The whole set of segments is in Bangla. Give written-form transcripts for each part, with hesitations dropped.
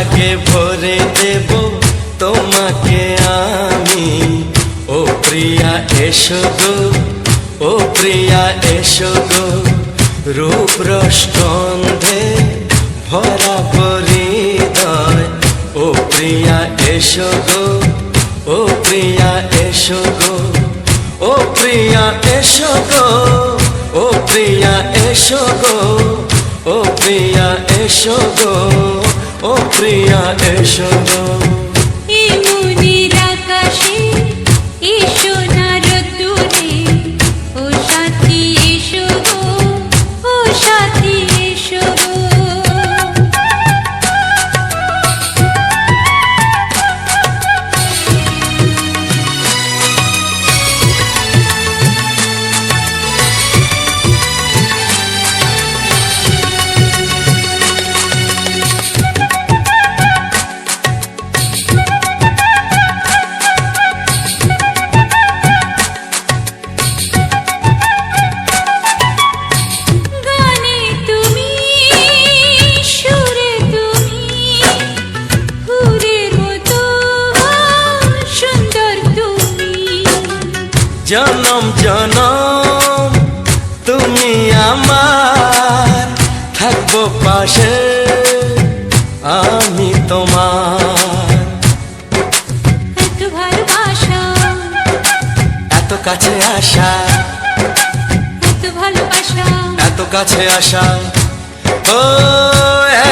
সোহাগে ভরে দেব তোমাকে আমি। ও প্রিয়া এসো গো, ও প্রিয়া এসো গো, রূপ রসগন্ধে ভরা হৃদয়। ও প্রিয়া এসো গো, ও প্রিয়া এসো গো, ও প্রিয়া এসো গো, ও প্রিয়া এসো গো, ও প্রিয়া এসো গো, ও প্রিয়া এসো গো। এই মনের আকাশে এসো না রোদ্দুরে, ও সাথী এসো গো, ও সাথী এসো গো। জনম জনম তুমি আমার, থাকবো পাশে আমি তোমার। এত ভালোবাসা, এত কাছে আসা, এত ভালোবাসা, এত কাছে আসা। ও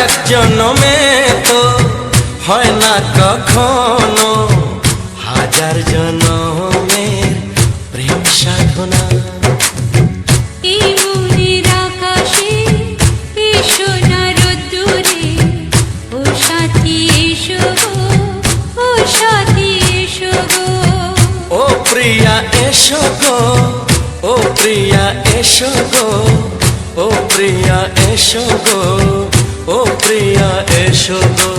এক জন্মে তো হয় না কখনো, হাজার জন্মের প্রেম সাধনা। এই মনের আকাশে এসো না রোদ্দুরে, ও সাথী এসো গো, ও সাথী এসো গো। ও প্রিয়া এসো গো, ও প্রিয়া এসো গো, ও প্রিয়া এসো গো, ও প্রিয়া এসো গো।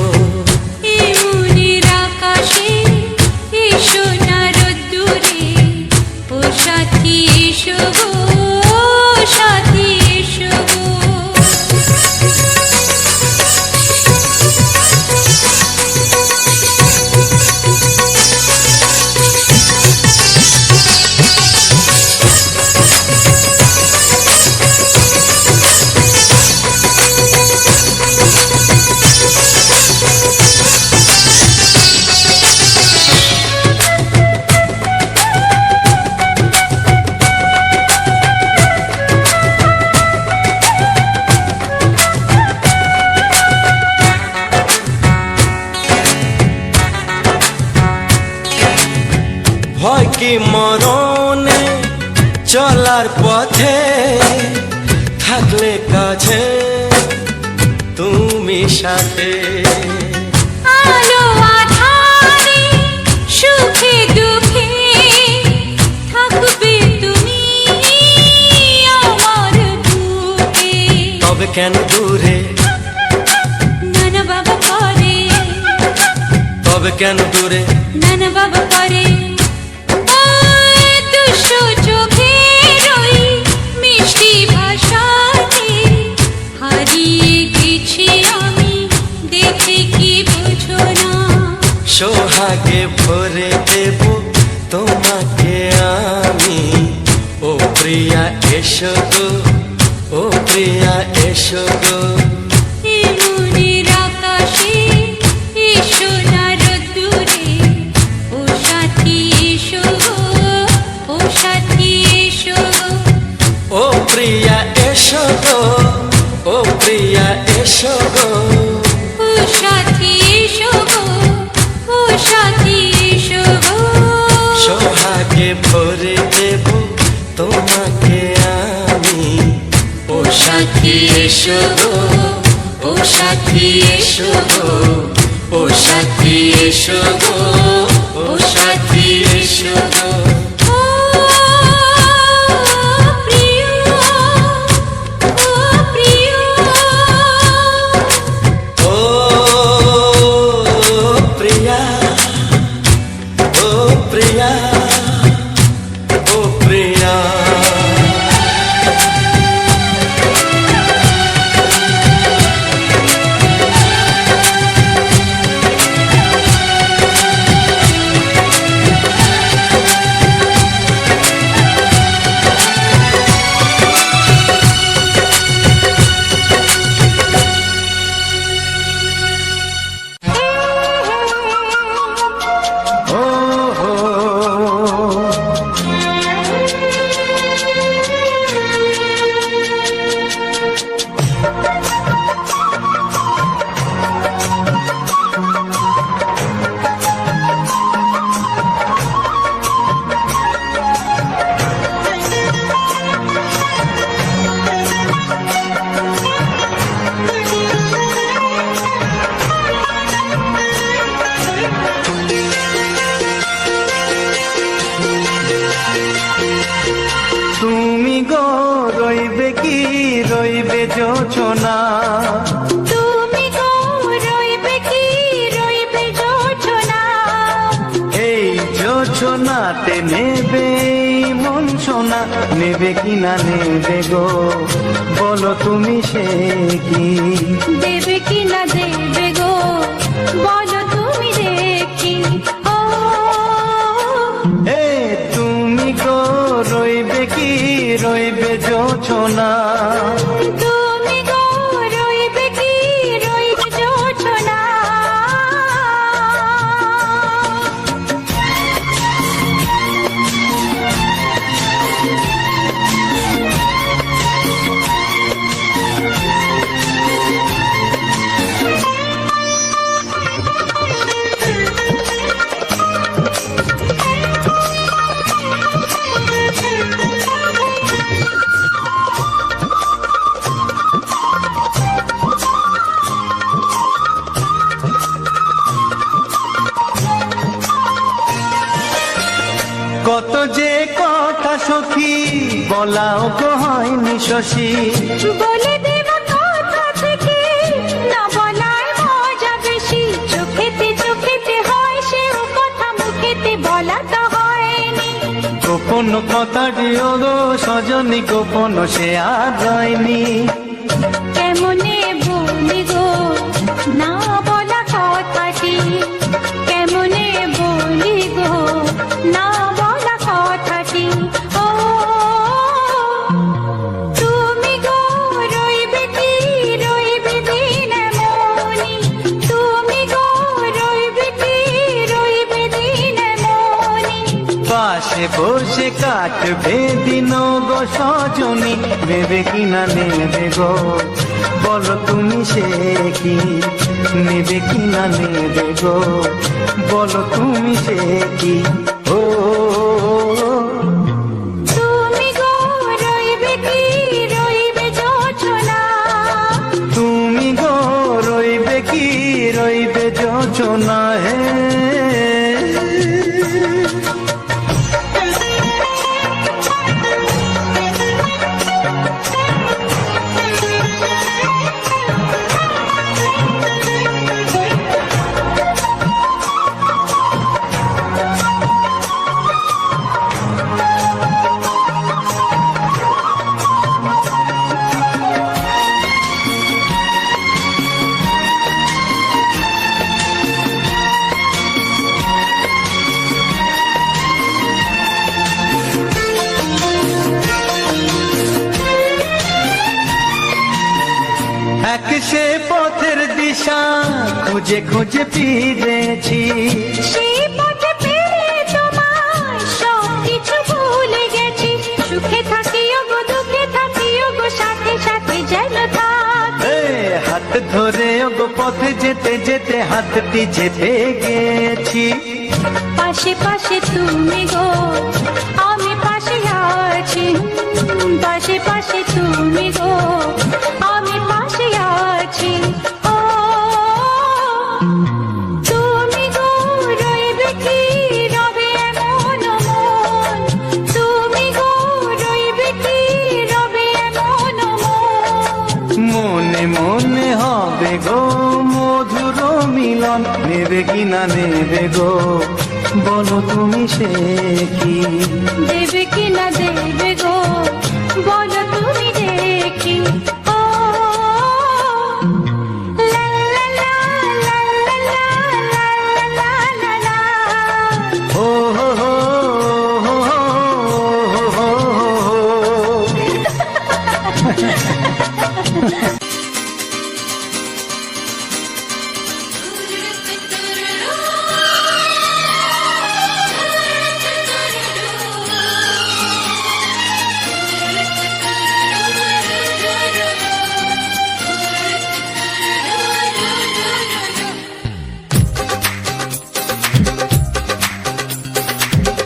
এই মনের আকাশে এসো না রোদ্দুরে, ও সাথী এসো গো, ও সাথী এসো গো। ভয় কি মরণে চলার পথে, থাকলে কাছে তুমি সাথে। আলো আঁধারে সুখে দুঃখে থাকবে তুমি আমার বুকে। তবে কেন দূরে, নানা বাবা করে, তবে কেন দূরে, নানা বাবা করে। দুষ্ট চোখের ওই মিষ্টি ভাষাতে হারিয়ে গেছি আমি, দেখে কি বুঝো না। সোহাগে ভরে দেব তোমাকে আমি। ও প্রিয়া এসো গো, ও প্রিয়া এসো গো। এই মনের আকাশে এসো না রোদ্দুরে, ও সাথী এসো গো, ও সাথী এসো গো। ও প্রিয়া এসো গো, ও প্রিয়া এসো গো, ও সাথী এসো গো, ও সাথী এসো গো। সোহাগে ভরে দেব তোমাকে আমি। ও সাথী এসো গো, ও সাথী এসো গো, ও সাথী এসো গো, ও সাথী এসো গো। ও প্রিয়, ও প্রিয়, ও প্রিয়া, ও প্রিয়া, ও প্রিয়া। জোছনা। তুমি গো রইবে কি রইবে জোছনা, এই জোছনাতে নেবে এই মন সোনা, নেবে কি না নেবে গো বলো তুমি সে কি? দেবে কি না দেবে গো বলো তুমি দেখি। ও এ তুমি গো রইবে কি রইবে জোছনা। তুমি গো রইবে কি রইবে জোছনা। কত যে কথা সখী বলাও তো হয়নি শশী। বলে দেব কথা থেকে না বলার মজা বেশি, চোখেতে চোখেতে হয় সেও কথা মুখেতে বলা তো হয়নি। গোপন কথা দিও গো সজনী গোপন সে আর হয়নি। কেমনে বলি গো না বলা কথাটি, কেমনে বলি গো না বলা কথাটি। ও তুমি গো রইবে কি রইবে দিন মনি, তুমি গো রইবে কি রইবে দিন মনি। পাশে বসে কাটবে দিন গো সজনী, নেবে কি না নেবে গো বলো তুমি সে কি? নেবে কি না নেবে গো বলো তুমি সে কি? ও তুমি গো রইবে কি রইবে জোছনা, তুমি গো রইবে কি রইবে জোছনা। হে এক সে পথের দিশা খুঁজে খুঁজে ফিরেছি। সেই পথে পেয়ে তোমার সব কিছু ভুলে গেছি। সুখে থাকিও গো দুঃখে থাকিও গো সাথে সাথে যেন থাক। এ হাত ধরে ওগো পথে যেতে যেতে হাতটি চেপে গেছি। পাশে পাশে তুমি গো আমি পাশে আছি, পাশে পাশে তুমি গো আমি পাশে আছি। ও তুমি গো রইবে কি রবে এমন মন, তুমি গো রইবে কি রবে এমন মন। মনে মনে হবে গো মধুর মিলন, নেবে কি না নেবে গো বলো তুমি সে কি? দেবে কি না দেবে গো বলো তুমি দেখি। ও লা লা লা লা লা লা লা লা লা। ও হো হো হো হো হো হো।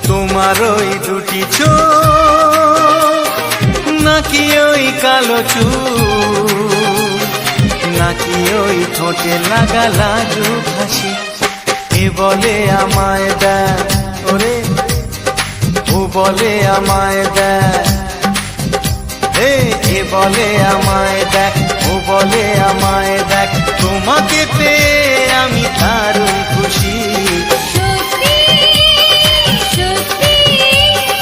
তোমার ওই দুটি চোখ নাকি ওই কালো চুল, নাকি ওই ঠোঁটে লাগা লাজু হাসি, এ বলে আমায় দেয় ওরে, ও বলে আমায় দেয়, এ বলে আমায় দেয়, ও বলে আমায় দেখ, তোমাকে পেয়ে আমি দারুণ খুশি। সত্যি সত্যি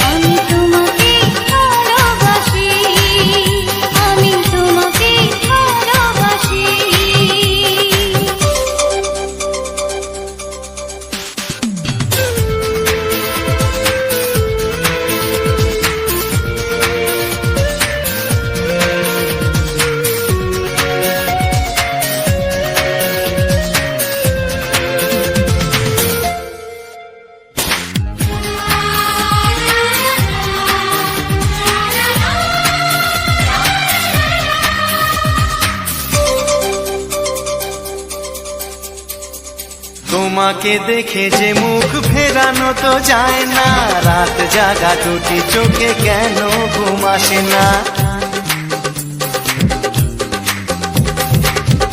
আমি তোমাকে ভালোবাসি, আমি তোমাকে ভালোবাসি। তোমাকে দেখে যে মুখ ফেরানো তো যায় না, রাত জাগা দুটি চোখে কেন ঘুম আসে না।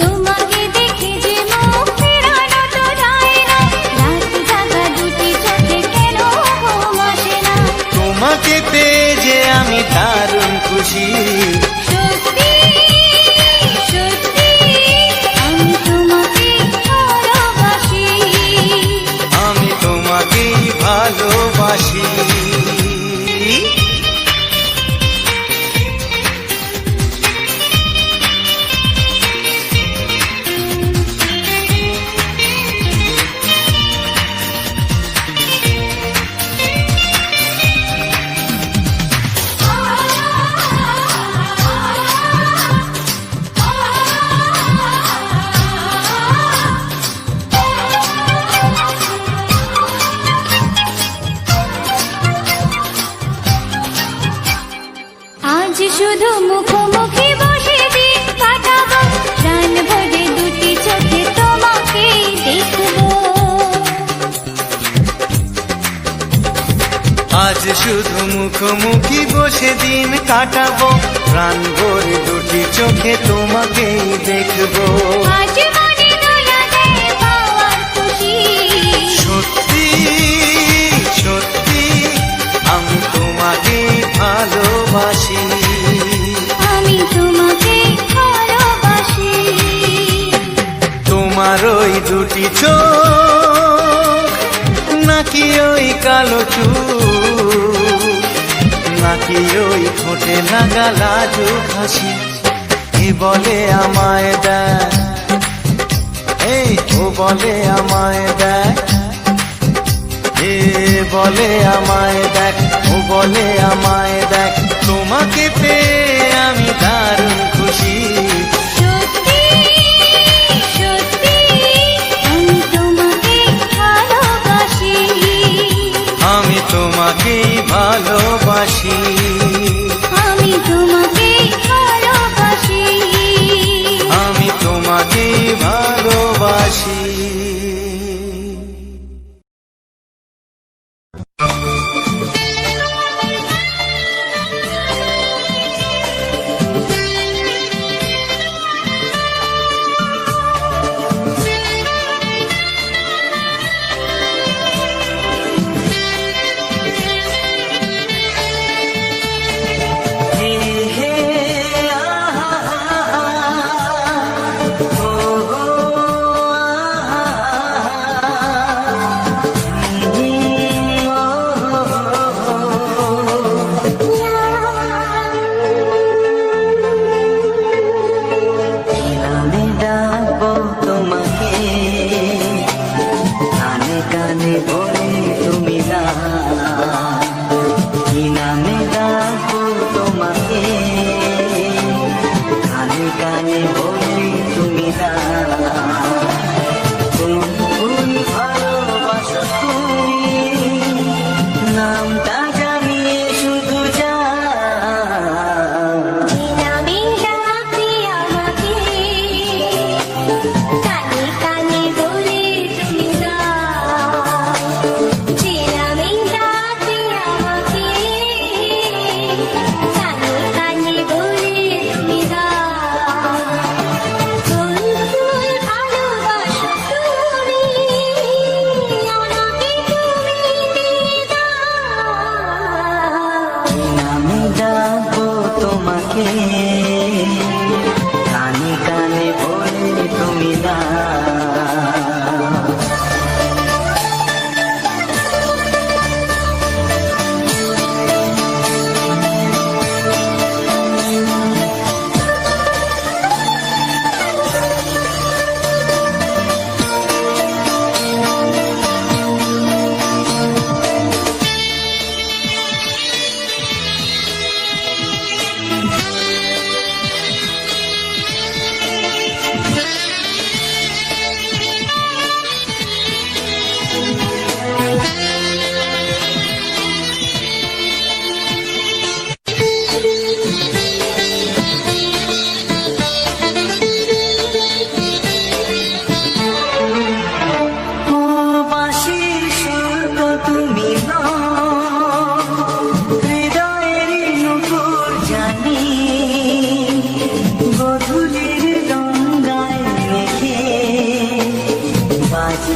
তোমাকে দেখে যে মুখ ফেরানো তো যায় না, রাত জাগা দুটি চোখে কেন ঘুম আসে না। তোমাকে পেয়ে যে আমি দারুণ খুশি। সত্যি সত্যি আমি তোমাকে ভালোবাসি, আমি তোমাকেই ভালোবাসি। আজ শুধু মুখোমুখি বসে দিন কাটাবো, প্রাণ ভরে দুটি চোখে তোমাকে দেখবো। আজ শুধু মুখোমুখি বসে দিন কাটাবো, প্রাণ ভরে দুটি চোখে তোমাকেই দেখবো। আজ মনে দোলা দেয় পাওয়ার খুশি। সত্যি সত্যি আমি তোমাকে ভালোবাসি। আমি তোমাকে ভালোবাসি। তোমার ওই দুটি চোখ, নাকি ওই কালো চুল, নাকি ওই ঠোঁটে লাগা লাজুক হাসি, এ বলে আমায় দেখ, এই ও বলে আমায় দেখ, এ বলে আমায় দেখ, ও বলে আমায় দেখ, তোমাকে পেয়ে আমি দারুণ খুশি। সত্যি সত্যি আমি তোমাকে ভালোবাসি, আমি তোমাকেই ভালোবাসি। আমি তোমাকে ভালোবাসি। আমি তোমাকেই ভালোবাসি।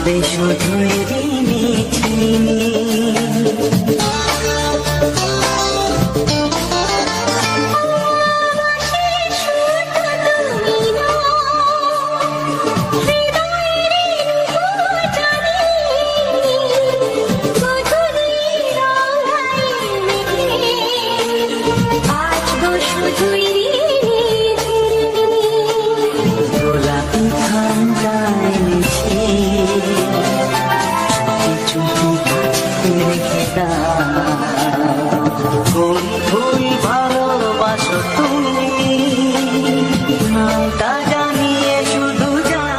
বাঁচবে শুধুই রিমিঝিমি। গোলাপি ঠান্ডায় মিশে চুপি চুপি রেখে দাও। কোন ফুল ভালোবাসো তুমি নামটা জানিয়ে শুধু যাও।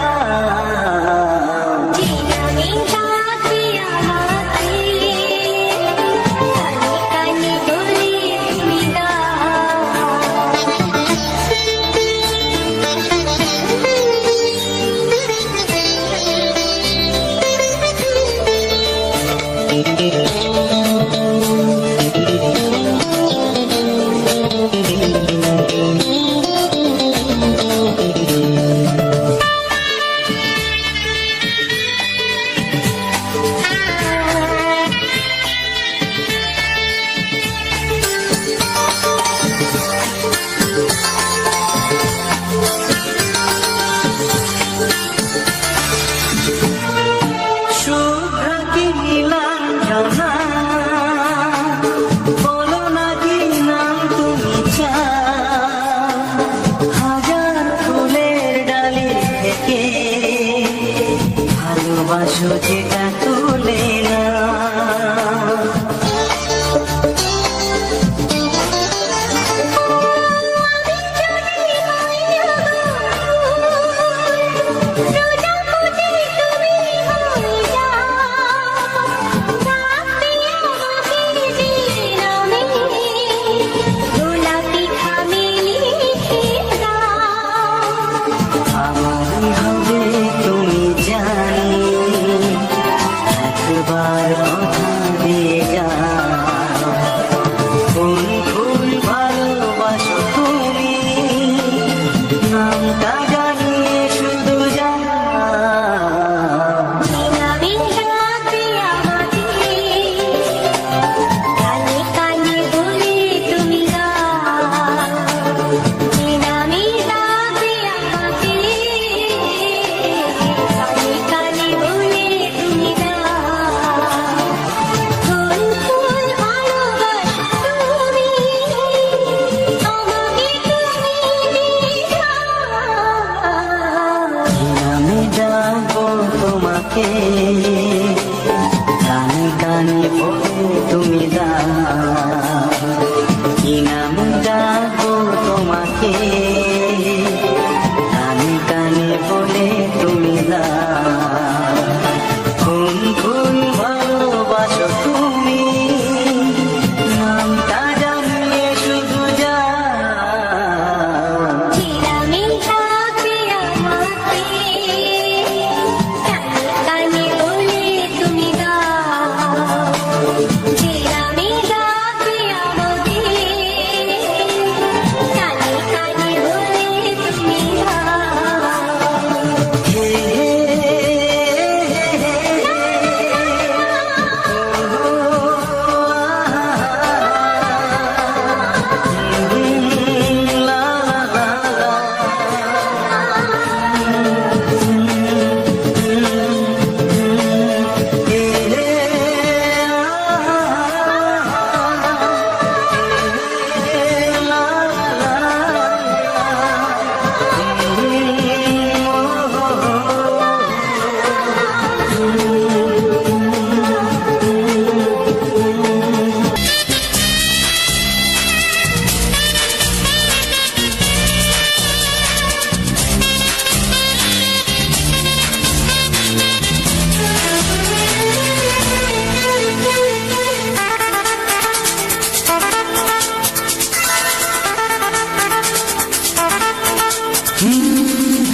ভালোবাসো যেটা তুলে না আমারই হবে তুমি জানি একবার কথা দিয়ে যাও। কোন ফুল ভালোবাসো তুমি নামটা জানিয়ে শুধু যাও। আমি ডাকবো তোমাকে কানে কানে বলে তুমি দাও। কি নামে ডাকবো তোমাকে কানে কানে বলে তুমি দাও। কোন ফুল ভালোবাসো তুমি নামটা জানিয়ে শুধু যাও।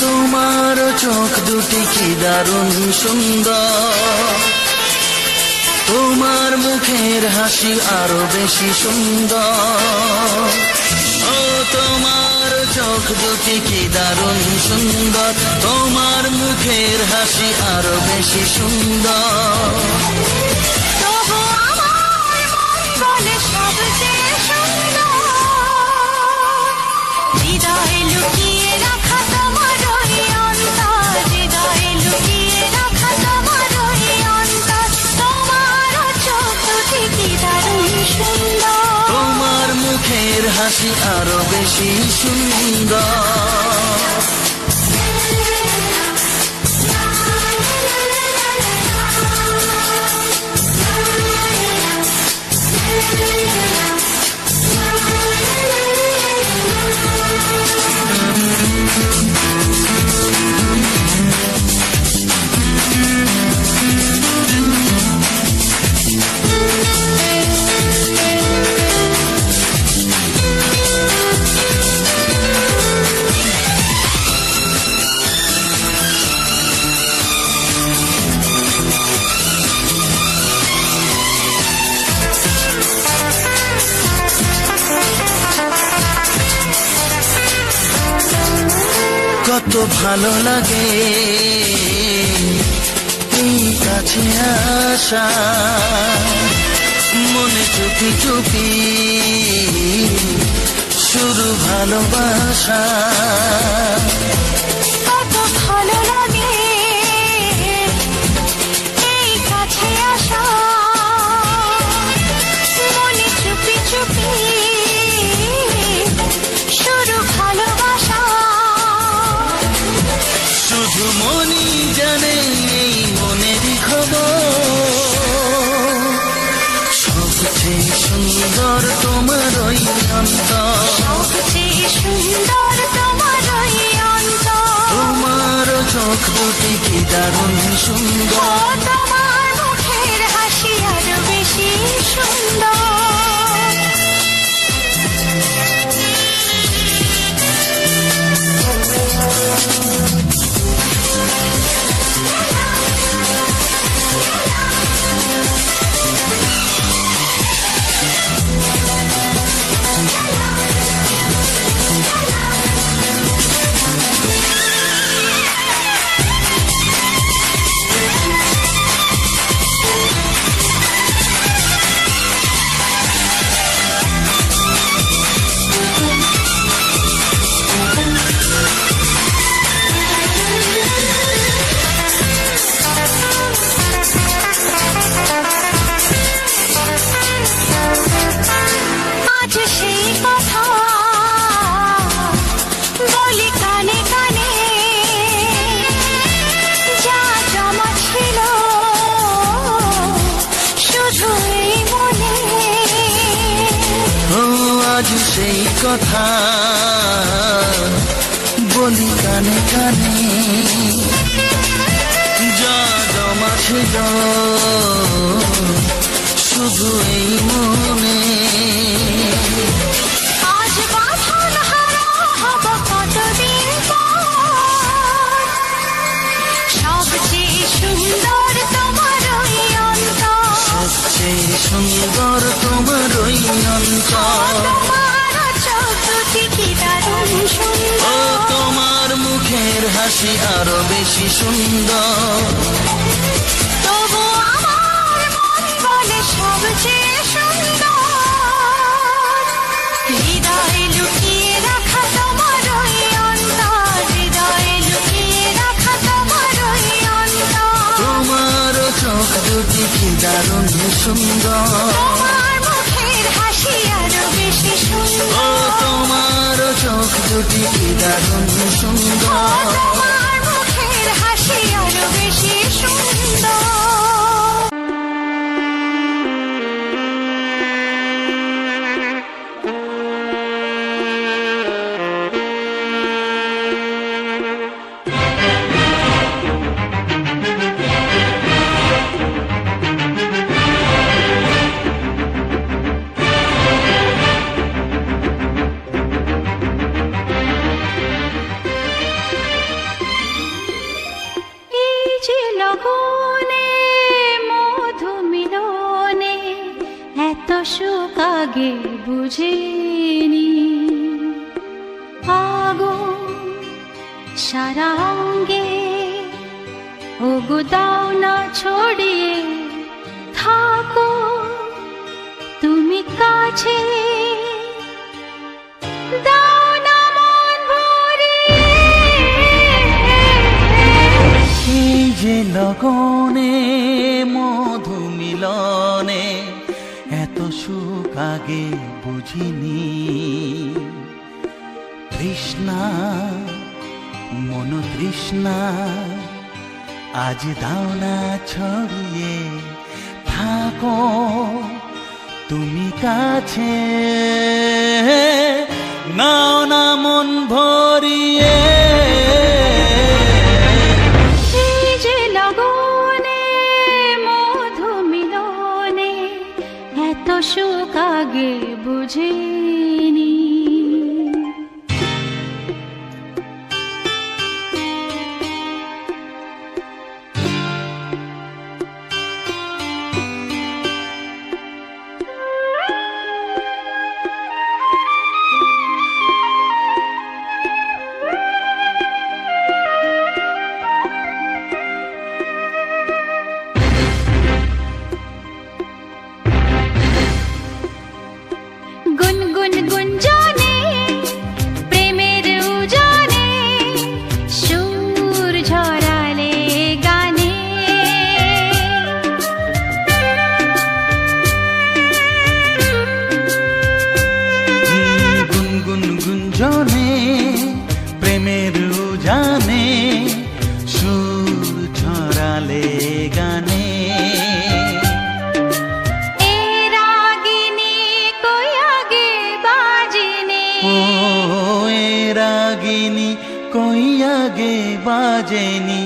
তোমার চোখ দুটি কি দারুণ সুন্দর, তোমার মুখের হাসি আরো বেশি সুন্দর। ও তোমার চোখ দুটি কি দারুণ সুন্দর, তোমার মুখের হাসি আরো বেশি সুন্দর। তবু আমার মন বলে সবচেয়ে সুন্দর, হৃদয়ে লুকিয়ে রাখা তোমার ওই অন্তর, হৃদয়ে লুকিয়ে রাখা তোমার ওই অন্তর। তোমার চোখ দুটি কি দারুণ সুন্দর, তোমার মুখের হাসি আরো বেশি সুন্দর। কত ভালো লাগে এই কাছে আসা, মনে চুপি চুপি শুরু ভালোবাসা। কত ভালো লাগে এই কাছে আসা, মনে চুপি চুপি শুরু ভালোবাসা। শুধু মনই জানে এই মনেরই খবর, সবচেয়ে সুন্দর তোমার ওই অন্তর, সবচেয়ে সুন্দর তোমার ওই অন্তর। তোমার চোখ দুটি কি দারুণ সুন্দর, তোমার মুখের হাসি আরো বেশি সুন্দর। আজ সেই কথা বলি কানে কানে, যা জমা ছিল শুধু এই মনে। ও আজ সেই কথা বলি কানে কানে, যা জমা ছিল শুধু এই মনে। আজ বাঁধন হারা হব কতদিন পর, সবচেয়ে সুন্দর তোমার ওই অন্তর, সবচেয়ে সুন্দর তোমার ওই অন্তর। তোমার চোখ দুটি কি দারুণ ও সুন্দর, তোমার মুখের হাসি আরো বেশি সুন্দর। তবু আমার মন বলে সবচেয়ে সুন্দর, হৃদয়ে লুকিয়ে রাখা তোমার ওই অন্তর, হৃদয়ে লুকিয়ে রাখা তোমার ওই অন্তর। তোমার চোখ দুটি কি দারুণ সুন্দর, তোমার মুখের হাসি আরো বেশি ও সুন্দর, তোমার চোখ দুটি কি দারুণ সুন্দর। তোমার মুখের হাসি আরো বেশি সুন্দর। সুখ আগে বুঝিনি। সারা অঙ্গে ওগো দাও না ছড়িয়ে থাকো তুমি কাছে দাও না মন ভরিয়ে। এই যে লগনে মধু মিলনে এত সুখ আগে বুঝিনি। তৃষ্ণা মন তৃষ্ণা আজ দাও না ছড়িয়ে থাকো তুমি কাছে নাও না মন ভরিয়ে। এই যে লগনে মধু মিলনে এত সুখ আগে বুঝিনি। গুনগুন গুঞ্জনে প্রেমের উজানে সুর ঝরালে গানে। গুনগুন গুঞ্জনে প্রেমের উজানে সুর ছড়ালে গানে। এ রাগিনী কই আগে বাজেনি। ও এ রাগিনী কই আগে বাজেনি।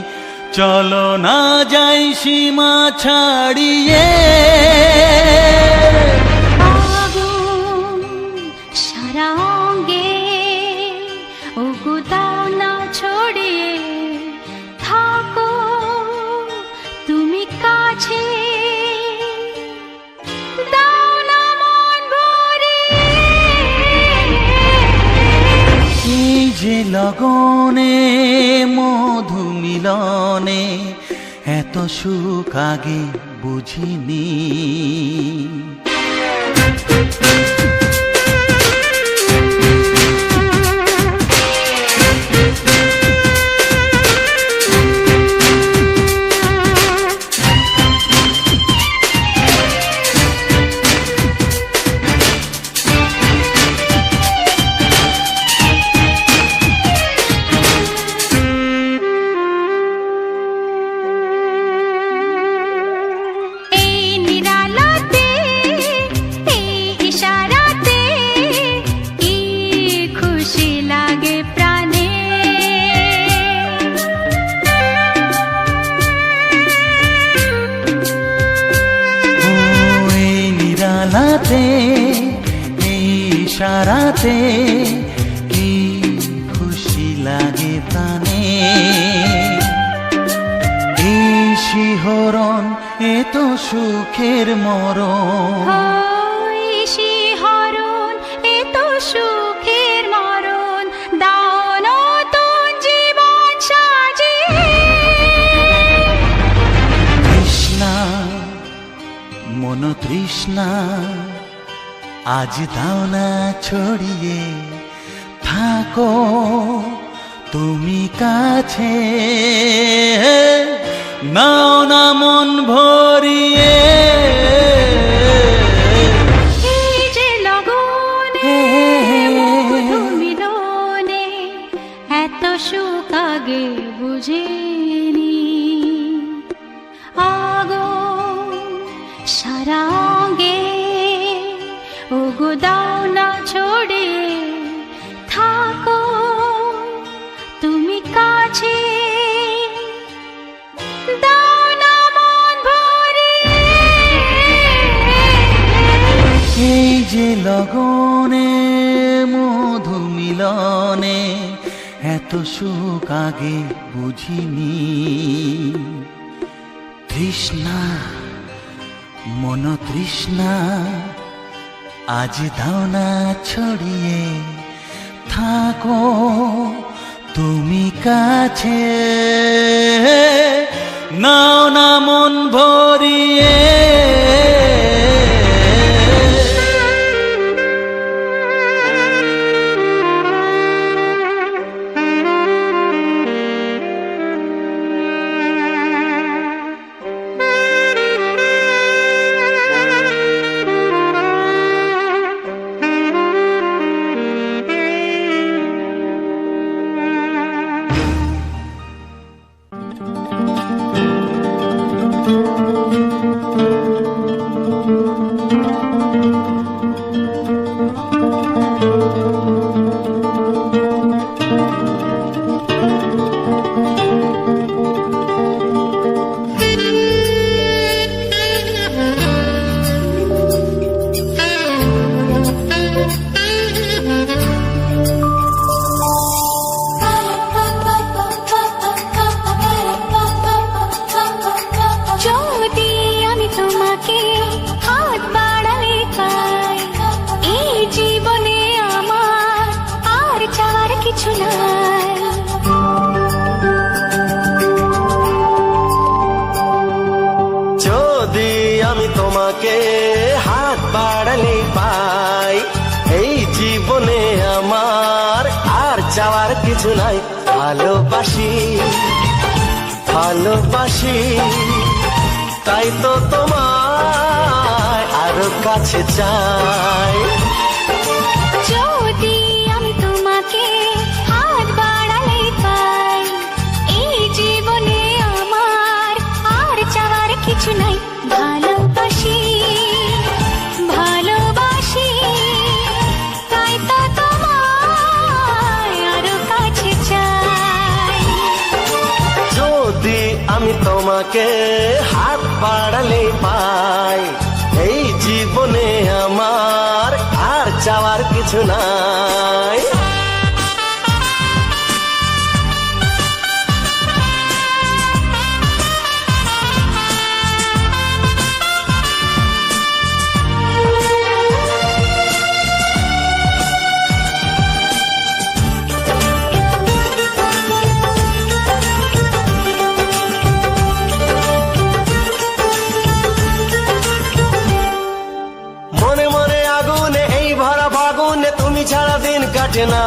চলো না যাই সীমা ছাড়িয়ে। আগুন সারা অঙ্গে ওগো দাও না ছড়িয়ে থাকো তুমি কাছে দাও না মন ভরিয়ে। এই যে লগনে মধু মিলনে এত সুখ আগে বুঝিনি। এই নিরালাতে এই ইশারাতে কি খুশি লাগে প্রাণে। ও এই নিরালাতে এই ইশারাতে কি খুশি লাগে প্রাণে। এই শিহরণ এ তো সুখের মরণ। ওই শিহরণ এ তো সুখের মরণ দাও নতুন জীবন সাজিয়ে। তৃষ্ণা মন তৃষ্ণা আজ দাও না ছড়িয়ে থাকো তুমি কাছে নাও না মন ভরিয়ে। এই যে লগনে মধু মিলনে এত সুখ আগে বুঝিনি। আগুন সারা অঙ্গে ওগো দাও না ছড়িয়ে থাকো তুমি কাছে দাও না মন ভরিয়ে। এই যে লগনে মধু মিলনে এত সুখ আগে বুঝিনি। তৃষ্ণা মন তৃষ্ণা আজ দাও না ছড়িয়ে থাকো তুমি কাছে নাও না মন ভরিয়ে, যদি আমি তোমাকে হাত বাড়ালে পাই, এই জীবনে আমার আর চাওয়ার কিছু নাই। যদি আমি তোমাকে হাত বাড়ালে পাই, এই জীবনে আমার আর চাওয়ার কিছু নাই। ভালোবাসি ভালোবাসি তাই তো তোমায় আরো কাছে চাই। যদি আমি তোমাকে হাত বাড়ালে পাই, এই জীবনে আমার আর চাওয়ার কিছু নাই। ভালোবাসি ভালোবাসি তাই তো তোমায় আরো কাছে চাই। যদি আমি তোমাকে হাত বাড়ালে পাই, এই জীবনে আমার আর চাওয়ার কিছু নাই। মনে মনে আগুনে এই ভরা ফাগুনে তুমি ছাড়া দিন কাটে না।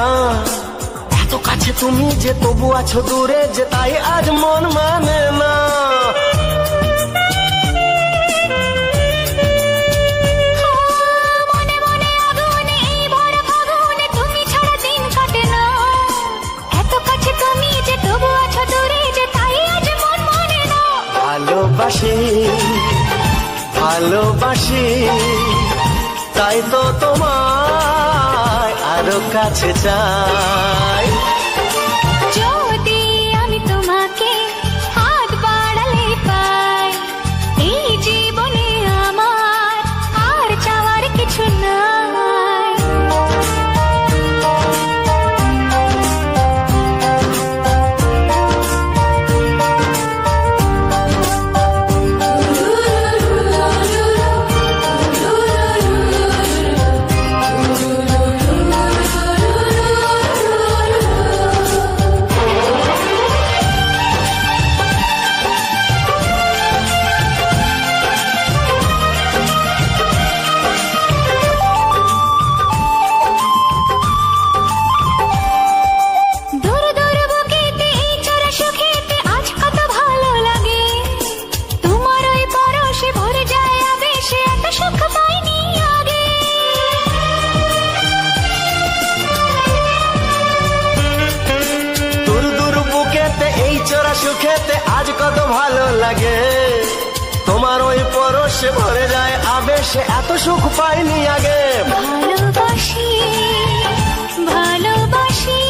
এত কাছে তুমি যে তবু আছো দূরে, যে তাই আজ মন মানে না। মনে মনে আগুনে এই ভরা ফাগুনে তুমি ছাড়া দিন কাটে না। এত কাছে তুমি যে তবু আছো দূরে, যে তাই আজ মন মানে না। ভালোবাসি ভালোবাসি তাই তো তোমায় আরো কাছে চাই। যদি আমি তোমাকে হাত বাড়ালে পাই, এই জীবনে আমার আর চাওয়ার কিছু নাই। দূর দূর বুকেতে এই চোরা সুখেতে আজ কত ভালো লাগে। তোমার ওই পরশে ভরে যায় আবেশে, এত সুখ পাইনি আগে। দূর দূর বুকেতে এই চোরা সুখেতে আজ কত ভালো লাগে। তোমার ওই পরশে ভরে যায় আবেশে, এত সুখ পাইনি আগে। ভালোবাসি ভালোবাসি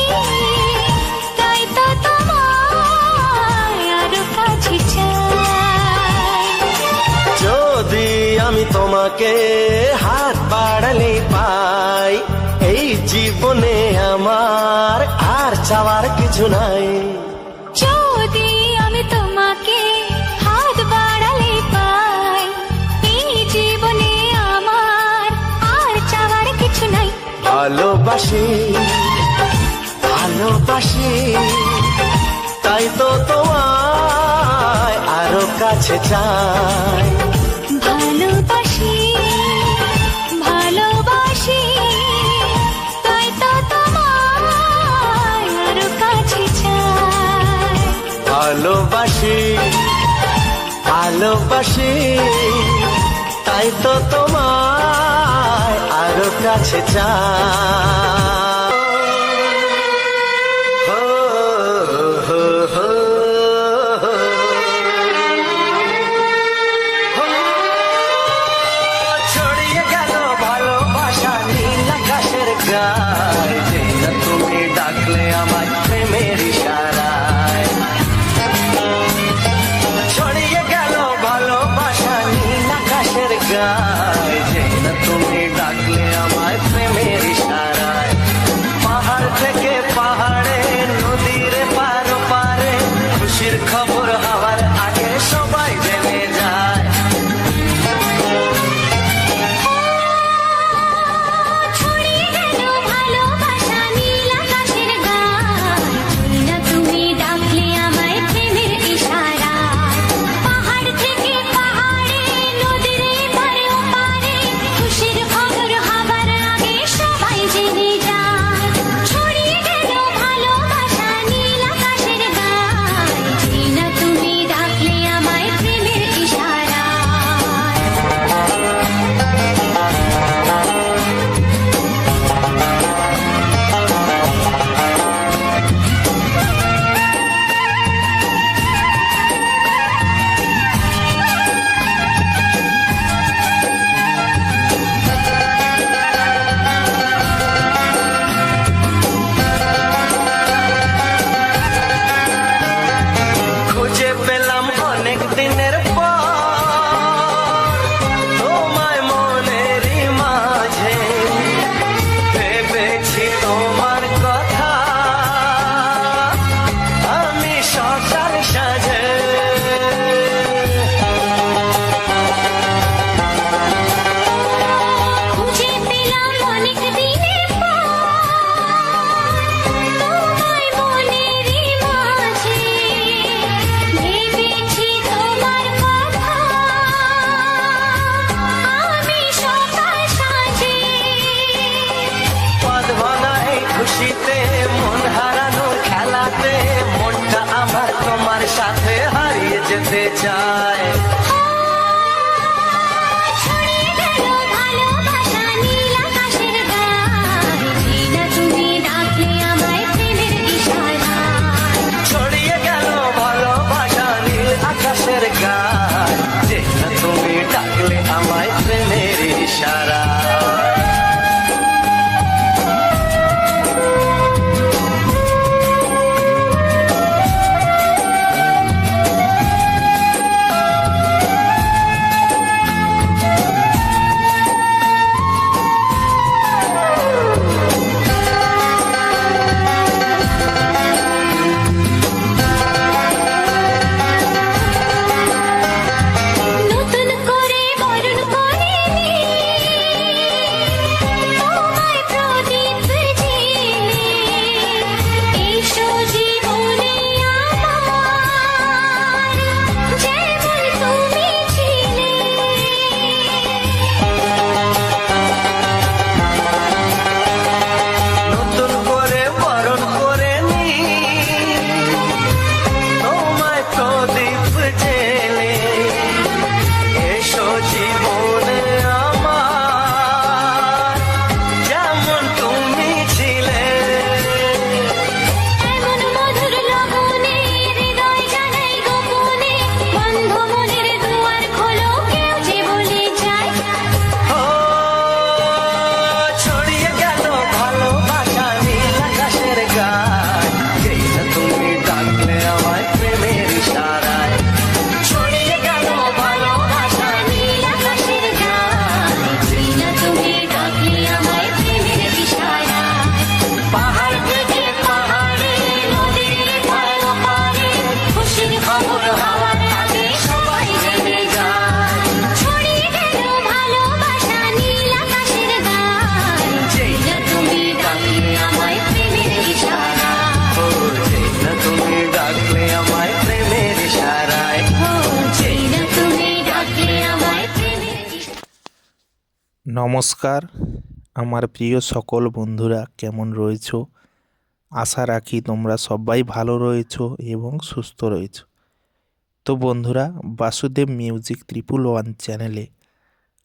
তাই তো তোমায় আরো কাছে চাই। যদি আমি তোমাকে হাত বাড়ালে পাই, এই জীবনে আমার আর চাওয়ার কিছু নাই। যদি আমি তোমাকে হাত বাড়ালে পাই, এই জীবনে আমার আর চাওয়ার কিছু নাই। ভালোবাসি ভালোবাসি ভালোবাসি তাই তো তোমায় আরো কাছে চাই। ভালোবাসি ভালোবাসি তাই তো তোমায় আরো কাছে চাই। ভালোবাসি ভালোবাসি তাই তো তোমায় আরো কাছে চাই। হো, হো, হো, হো। ছড়িয়ে গেল ভালোবাসা নীল আকাশের গায়ে, যে না তুমি ডাকলে আমার প্রেমের ইশারায়। ছড়িয়ে গেল ভালোবাসা নীল আকাশের গায়ে, যে না তুমি ডাকলে আমার প্রেমের ইশারায়। পাহাড় থেকে পাহাড়ে নদীর পার পারে খুশির খবর হওয়ার আগে সবাই জেনে যায়। ছড়িয়ে গেল ভালোবাসা নীল আকাশের গায়ে, যে না তুমি ডাকলে আমায় প্রেমের ইশারায়। পাহাড় থেকে পাহাড়ে নদীর পারে ওপারে খুশির খবর হবার আগে সবাই জেনে যায়। ছড়িয়ে গেল ভালোবাসা নীল আকাশের গায়ে, যে না তুমি ডাকলে আমায় প্রেমের ইশারায়। খুঁজে পেলাম অনেক দিনের পর তোমায় মনেরই মাঝে, ভেবেছি তোমার কথা আমি সকাল সাজে। খুঁজে পেলাম অনেক দিনের পর তোমায় মনেরই মাঝে, ভেবেছি তোমার কথা আমি সকাল সাজে। পদ ভাঙা এই খুশিতে মন হারানোর খেলাতে মনটা আমার তোমার সাথে হারিয়ে যেতে চায়। ছড়িয়ে গেল ভালোবাসা নীল আকাশের গায়ে, যে না তুমি ডাকলে আমায় প্রেমের ইশারায়। ছড়িয়ে গেল ভালোবাসা নীল আকাশের গায়ে, যে না তুমি ডাকলে আমায় প্রেমের ইশারা। নতুন করে বরণ করে নি তোমায় প্রদীপ জেলে, এসো জীবনে আমার যেমন তুমি ছিলে। নতুন করে বরণ করে নি তোমায় প্রদীপ জেলে, এসো জীবনে আমার যেমন তুমি ছিলে। এমন মধুর লগনে হৃদয় জানাই গোপনে, বন্ধ মনের দুয়ার খোলো কেউ যে বলে যায়। ও ছড়িয়ে গেল ভালোবাসা নীল আকাশের গায়ে, যেই না তুমি ডাকলে আমায় প্রেমের ইশারায়। ছড়িয়ে গেল ভালোবাসা নীল আকাশের গায়ে, যে না তুমি ডাকলে আমায় প্রেমের ইশারায়। পাহাড় থেকে পাহাড়ে নদীর পার পারে খুশির খবর হওয়ার আগে সবাই জেনে যায়। ছড়িয়ে গেল ভালোবাসা নীল আকাশের গায়ে, যে না তুমি ডাকলে আমায় প্রেমের ইশারায়। ও নমস্কার আমার প্রিয় সকল বন্ধুরা, কেমন রয়েছো? আশা রাখি তোমরা সবাই ভালো রয়েছো এবং সুস্থ রয়েছো। তো বন্ধুরা, বাসুদেব মিউজিক 111 চ্যানেলে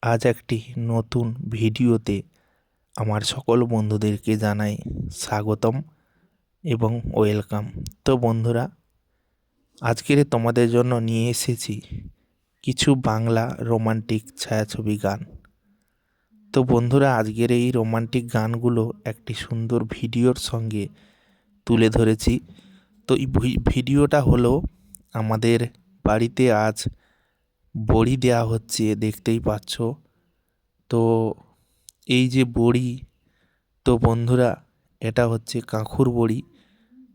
আজ একটি নতুন ভিডিওতে আমার সকল বন্ধুদেরকে জানাই স্বাগতম এবং ওয়েলকাম। তো বন্ধুরা, আজকের তোমাদের জন্য নিয়ে এসেছি কিছু বাংলা রোমান্টিক ছায়াছবি গান। তো বন্ধুরা, আজকের এই রোমান্টিক গানগুলো একটি সুন্দর ভিডিওর সঙ্গে তুলে ধরেছি। তো এই ভিডিওটা হলো আমাদের বাড়িতে আজ বড়ি দেওয়া হচ্ছে, দেখতেই পাচ্ছ। তো এই যে বড়ি, তো বন্ধুরা এটা হচ্ছে কাঁকুর বড়ি।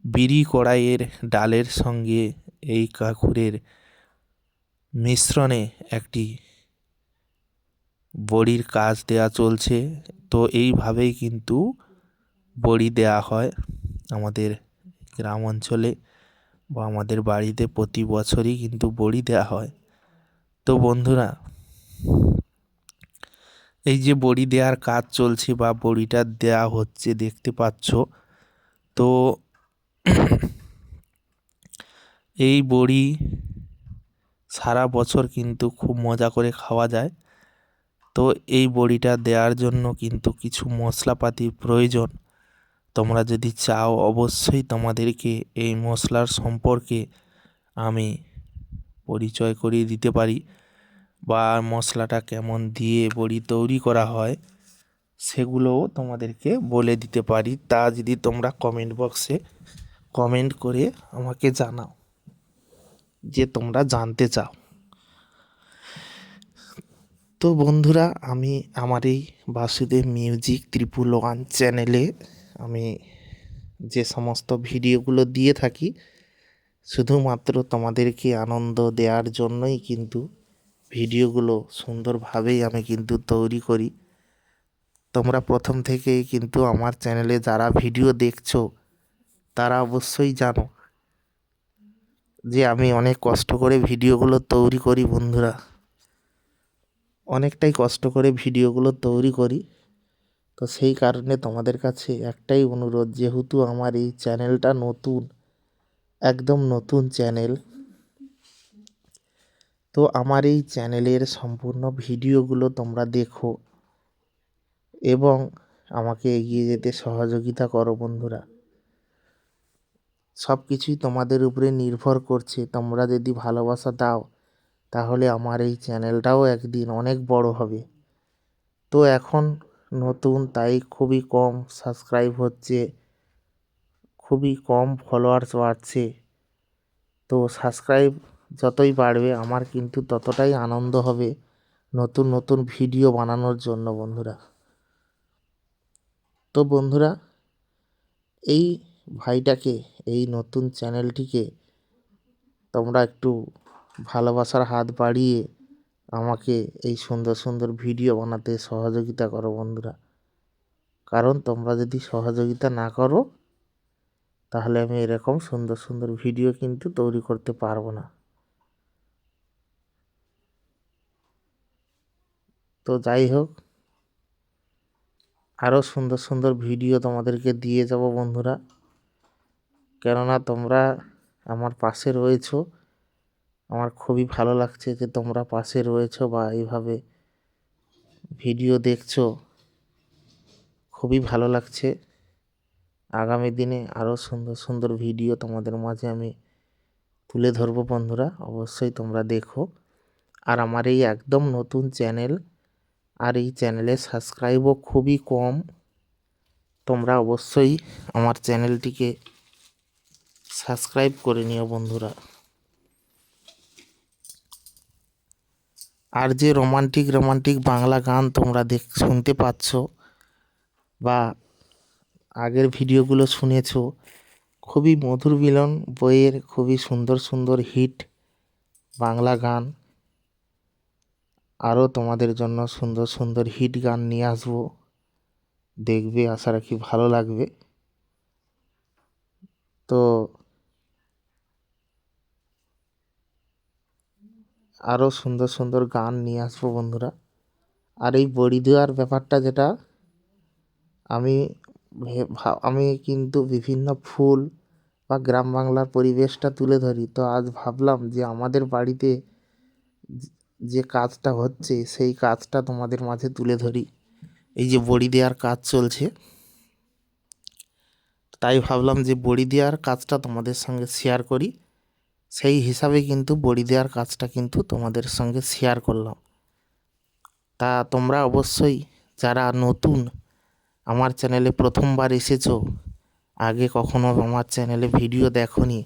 বিড়ি কড়াইয়ের ডালের সঙ্গে এই কাঁকুরের মিশ্রণে একটি বড়ির কাজ দেয়া চলছে। তো এইভাবেই কিন্তু বড়ি দেয়া হয় আমাদের গ্রাম অঞ্চলে বা আমাদের বাড়িতে প্রতি বছরই কিন্তু বড়ি দেয়া হয়। তো বন্ধুরা, এই যে বড়ি দেওয়ার কাজ চলছে বা বড়িটা দেয়া হচ্ছে দেখতে পাচ্ছ। তো এই বড়ি সারা বছর কিন্তু খুব মজা করে খাওয়া যায়। তো এই বড়িটা দেওয়ার জন্য কিন্তু কিছু মশলাপাতির প্রয়োজন। তোমরা যদি চাও অবশ্যই তোমাদেরকে এই মশলার সম্পর্কে আমি পরিচয় করিয়ে দিতে পারি, বা মশলাটা কেমন দিয়ে বড়ি তৈরি করা হয় সেগুলোও তোমাদেরকে বলে দিতে পারি। তা যদি তোমরা কমেন্ট বক্সে কমেন্ট করে আমাকে জানাও যে তোমরা জানতে চাও। তো বন্ধুরা, আমি আমার এই বাসুদেব মিউজিক 111 চ্যানেলে আমি যে সমস্ত ভিডিওগুলো দিয়ে থাকি শুধুমাত্র তোমাদেরকে আনন্দ দেওয়ার জন্যই কিন্তু ভিডিওগুলো সুন্দরভাবেই আমি কিন্তু তৈরি করি। তোমরা প্রথম থেকেই কিন্তু আমার চ্যানেলে যারা ভিডিও দেখছো তারা অবশ্যই জানো যে আমি অনেক কষ্ট করে ভিডিওগুলো তৈরি করি। বন্ধুরা, অনেকটাই কষ্ট করে ভিডিওগুলো তৈরি করি। তো সেই কারণে তোমাদের কাছে একটাই অনুরোধ, যেহেতু আমার এই চ্যানেলটা নতুন, একদম নতুন চ্যানেল, তো আমার এই চ্যানেলের সম্পূর্ণ ভিডিওগুলো তোমরা দেখো এবং আমাকে এগিয়ে যেতে সহযোগিতা করো। বন্ধুরা, সব কিছুই তোমাদের উপরে নির্ভর করছে। তোমরা যদি ভালোবাসা দাও তাহলে আমার এই চ্যানেলটাও একদিন অনেক বড় হবে। তো এখন নতুন, তাই খুবই কম সাবস্ক্রাইব হচ্ছে, খুবই কম ফলোয়ার্স বাড়ছে। তো সাবস্ক্রাইব যতই বাড়বে আমার কিন্তু ততটাই আনন্দ হবে নতুন নতুন ভিডিও বানানোর জন্য। বন্ধুরা, তো বন্ধুরা, এই ভাইটাকে, এই নতুন চ্যানেলটিকে তোমরা একটু ভালোবাসার হাত বাড়িয়ে আমাকে এই সুন্দর সুন্দর ভিডিও বানাতে সহযোগিতা করো। বন্ধুরা, কারণ তোমরা যদি সহযোগিতা না করো তাহলে আমি এরকম সুন্দর সুন্দর ভিডিও কিন্তু তৈরি করতে পারবো না। তো যাই হোক, আরও সুন্দর সুন্দর ভিডিও তোমাদেরকে দিয়ে যাব বন্ধুরা, কেননা তোমরা আমার পাশে রয়েছো। আমার খুবই ভালো লাগছে যে তোমরা পাশে রয়েছো বা এইভাবে ভিডিও দেখছো, খুবই ভালো লাগছে। আগামী দিনে আরও সুন্দর সুন্দর ভিডিও তোমাদের মাঝে আমি তুলে ধরবো। বন্ধুরা, অবশ্যই তোমরা দেখো। আর আমার এই একদম নতুন চ্যানেল, আর এই চ্যানেলে সাবস্ক্রাইবও খুবই কম। তোমরা অবশ্যই আমার চ্যানেলটিকে সাবস্ক্রাইব করে নিও বন্ধুরা। আর যে রোমান্টিক রোমান্টিক বাংলা গান তোমরা শুনতে পাচ্ছ বা আগের ভিডিওগুলো শুনেছো, খুবই মধুর মিলন বইয়ের খুবই সুন্দর সুন্দর হিট বাংলা গান, আরও তোমাদের জন্য সুন্দর সুন্দর হিট গান নিয়ে আসবো। দেখবে, আশা রাখি ভালো লাগবে। তো আরও সুন্দর সুন্দর গান নিয়ে আসবো বন্ধুরা। আর এই বড়ি দেওয়ার ব্যাপারটা যেটা আমি আমি কিন্তু বিভিন্ন ফুল বা গ্রাম বাংলার পরিবেশটা তুলে ধরি। তো আজ ভাবলাম যে আমাদের বাড়িতে যে কাজটা হচ্ছে সেই কাজটা তোমাদের মাঝে তুলে ধরি। এই যে বড়ি দেওয়ার কাজ চলছে, তাই ভাবলাম যে বড়ি দেওয়ার কাজটা তোমাদের সঙ্গে শেয়ার করি। সেই হিসাবে কিন্তু বড়ি দেওয়ার কাজটা কিন্তু তোমাদের সঙ্গে শেয়ার করলাম। তা তোমরা অবশ্যই যারা নতুন আমার চ্যানেলে প্রথমবার এসেছো, আগে কখনো আমার চ্যানেলে ভিডিও দেখোনি,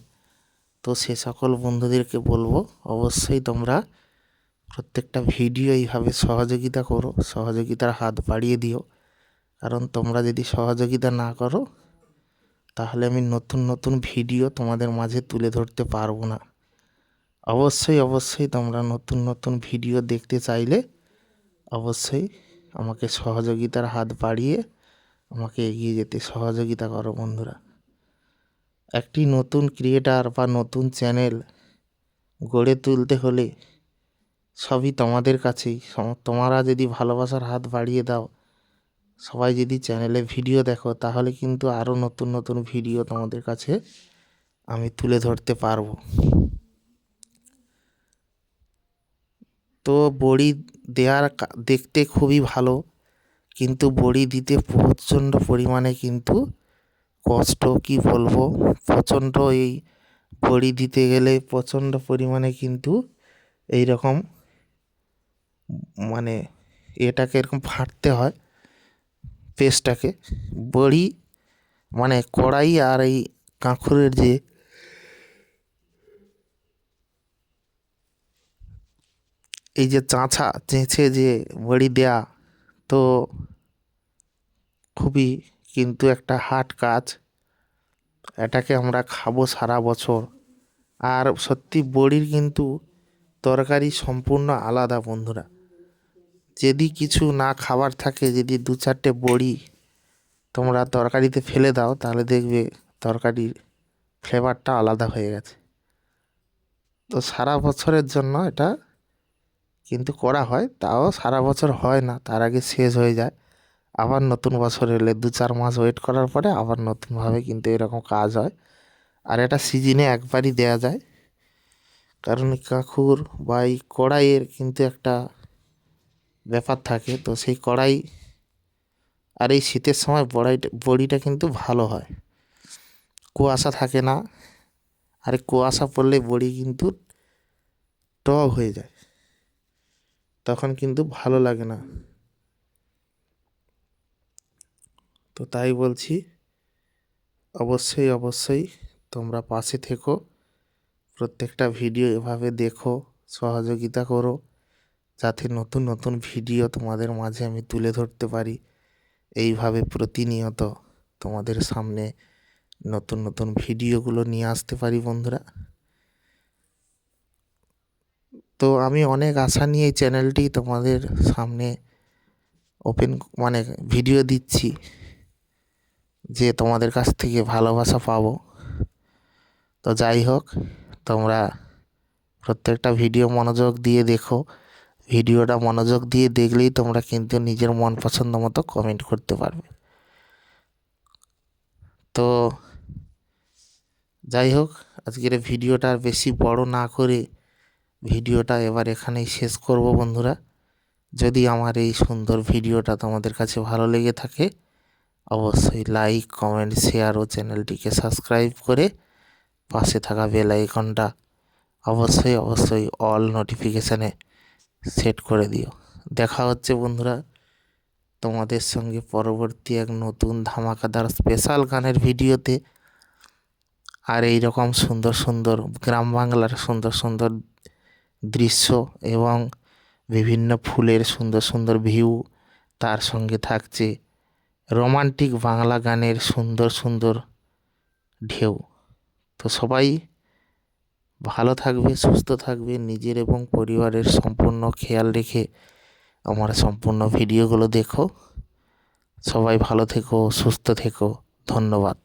তো সে সকল বন্ধুদেরকে বলবো অবশ্যই তোমরা প্রত্যেকটা ভিডিও এইভাবে সহযোগিতা করো, সহযোগিতার হাত বাড়িয়ে দিও। কারণ তোমরা যদি সহযোগিতা না করো তাহলে আমি নতুন নতুন ভিডিও তোমাদের মাঝে তুলে ধরতে পারবো না। অবশ্যই তোমরা নতুন নতুন ভিডিও দেখতে চাইলে অবশ্যই আমাকে সহযোগিতার হাত বাড়িয়ে আমাকে এগিয়ে যেতে সহযোগিতা করো বন্ধুরা। একটি নতুন ক্রিয়েটার বা নতুন চ্যানেল গড়ে তুলতে হলে সবই তোমাদের কাছেই। তোমরা যদি ভালোবাসার হাত বাড়িয়ে দাও, সবাই যদি চ্যানেলে ভিডিও দেখো, তাহলে কিন্তু আরও নতুন নতুন ভিডিও তোমাদের কাছে আমি তুলে ধরতে পারবো। তো বড়ি দেওয়ার দেখতে খুবই ভালো, কিন্তু বড়ি দিতে প্রচণ্ড পরিমাণে কিন্তু কষ্ট, কি বলবো, প্রচণ্ড এই বড়ি দিতে গেলে প্রচণ্ড পরিমাণে কিন্তু এই রকম মানে এটাকে এরকম ফাটতে হয় পেস্টটাকে। বড়ি মানে কড়াই আর এই কাঁকড়ের যে এই যে চেঁচে যে বড়ি দেয়া, তো খুবই কিন্তু একটা হার্ড কাজ। এটাকে আমরা খাবো সারা বছর। আর সত্যি বড়ির কিন্তু তরকারি সম্পূর্ণ আলাদা বন্ধুরা। যদি কিছু না খাবার থাকে, যদি 2-4টে বড়ি তোমরা তরকারিতে ফেলে দাও, তাহলে দেখবে তরকারির ফ্লেভারটা আলাদা হয়ে গেছে। তো সারা বছরের জন্য এটা কিন্তু করা হয়, তাও সারা বছর হয় না, তার আগে শেষ হয়ে যায়। আবার নতুন বছর এলে 2-4 মাস ওয়েট করার পরে আবার নতুনভাবে কিন্তু এরকম কাজ হয়। আর এটা সিজনে একবারই দেয়া যায়, কারণ কাঁকুর বা এই কড়াইয়ের কিন্তু একটা ব্যাপার থাকে। তো সেই কড়াই আর এই শীতের সময় বড়িটা কিন্তু ভালো হয়, কুয়াশা থাকে না। আর কুয়াশা পড়লে বড়ি কিন্তু টক হয়ে যায়, তখন কিন্তু ভালো লাগে না। তো তাই বলছি, অবশ্যই তোমরা পাশে থেকো, প্রত্যেকটা ভিডিও এভাবে দেখো, সহযোগিতা করো, যাতে নতুন নতুন ভিডিও তোমাদের মাঝে আমি তুলে ধরতে পারি। এইভাবে প্রতিনিয়ত তোমাদের সামনে নতুন নতুন ভিডিওগুলো নিয়ে আসতে পারি বন্ধুরা। তো আমি অনেক আশা নিয়ে এই চ্যানেলটি তোমাদের সামনে মানে ভিডিও দিচ্ছি, যে তোমাদের কাছ থেকে ভালোবাসা পাবো। তো যাই হোক, তোমরা প্রত্যেকটা ভিডিও মনোযোগ দিয়ে দেখো। ভিডিওটা মনোযোগ দিয়ে দেখলেই তোমরা কিন্তু নিজের মন পছন্দ মতো কমেন্ট করতে পারবে। তো যাই হোক, আজকের ভিডিওটা আর বেশি বড় না করে ভিডিওটা এবার এখানেই শেষ করব বন্ধুরা। যদি আমার এই সুন্দর ভিডিওটা তোমাদের কাছে ভালো লেগে থাকে, অবশ্যই লাইক, কমেন্ট, শেয়ার ও চ্যানেলটিকে সাবস্ক্রাইব করে পাশে থাকা বেল আইকনটা অবশ্যই অল নোটিফিকেশানে সেট করে দিও। দেখা হচ্ছে বন্ধুরা তোমাদের সঙ্গে পরবর্তী এক নতুন ধামাকাদার স্পেশাল গানের ভিডিওতে। আর এই রকম সুন্দর সুন্দর গ্রাম বাংলার সুন্দর সুন্দর দৃশ্য এবং বিভিন্ন ফুলের সুন্দর সুন্দর ভিউ, তার সঙ্গে থাকছে রোমান্টিক বাংলা গানের সুন্দর সুন্দর ঢেউ। তো সবাই ভালো থাকবে, সুস্থ থাকবে, নিজের এবং পরিবারের সম্পূর্ণ খেয়াল রেখে আমার সম্পূর্ণ ভিডিওগুলো দেখো। সবাই ভালো থেকো, সুস্থ থেকো, ধন্যবাদ।